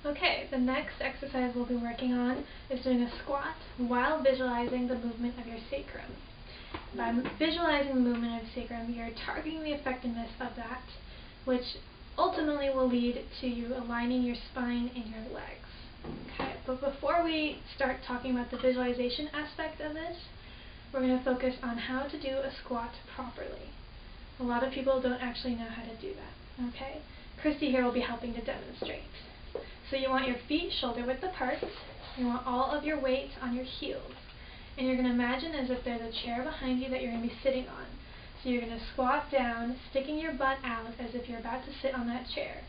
Okay, the next exercise we'll be working on is doing a squat while visualizing the movement of your sacrum. By visualizing the movement of your sacrum, you're targeting the effectiveness of that, which ultimately will lead to you aligning your spine and your legs. Okay, but before we start talking about the visualization aspect of this, we're going to focus on how to do a squat properly. A lot of people don't actually know how to do that. Okay, Christy here will be helping to demonstrate. So you want your feet shoulder-width apart, you want all of your weight on your heels, and you're going to imagine as if there's a chair behind you that you're going to be sitting on. So you're going to squat down, sticking your butt out as if you're about to sit on that chair.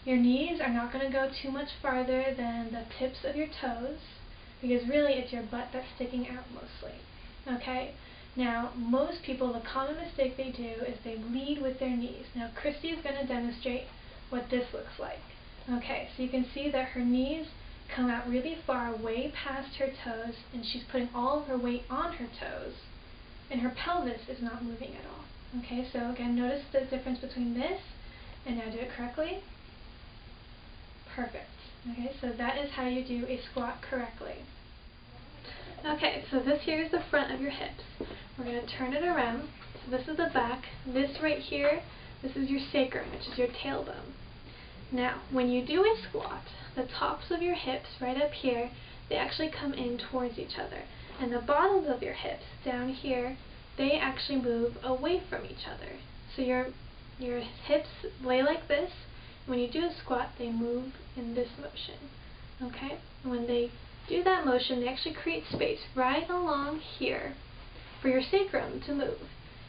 Your knees are not going to go too much farther than the tips of your toes, because really it's your butt that's sticking out mostly. Okay? Now, most people, the common mistake they do is they lead with their knees. Now, Christy is going to demonstrate what this looks like. Okay, so you can see that her knees come out really far, way past her toes, and she's putting all of her weight on her toes, and her pelvis is not moving at all. Okay, so again, notice the difference between this, and now do it correctly. Perfect. Okay, so that is how you do a squat correctly. Okay, so this here is the front of your hips. We're going to turn it around. So this is the back. This right here, this is your sacrum, which is your tailbone. Now, when you do a squat, the tops of your hips right up here, they actually come in towards each other. And the bottoms of your hips down here, they actually move away from each other. So your hips lay like this. When you do a squat, they move in this motion. Okay? When they do that motion, they actually create space right along here for your sacrum to move.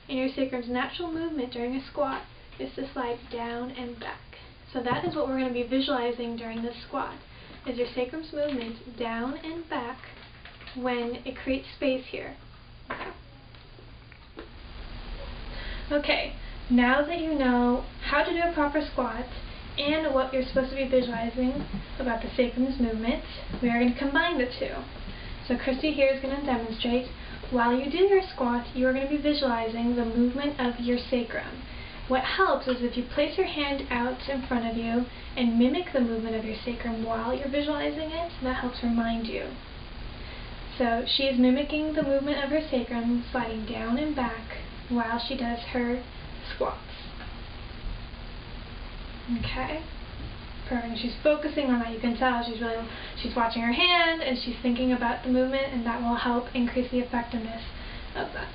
And your sacrum's natural movement during a squat is to slide down and back. So that is what we're going to be visualizing during this squat, is your sacrum's movement down and back when it creates space here. Okay, now that you know how to do a proper squat and what you're supposed to be visualizing about the sacrum's movement, we are going to combine the two. So Christy here is going to demonstrate. While you do your squat, you are going to be visualizing the movement of your sacrum. What helps is if you place your hand out in front of you and mimic the movement of your sacrum while you're visualizing it, that helps remind you. So she is mimicking the movement of her sacrum, sliding down and back while she does her squats. Okay? Perfect. She's focusing on that. You can tell she's watching her hand and she's thinking about the movement, and that will help increase the effectiveness of that.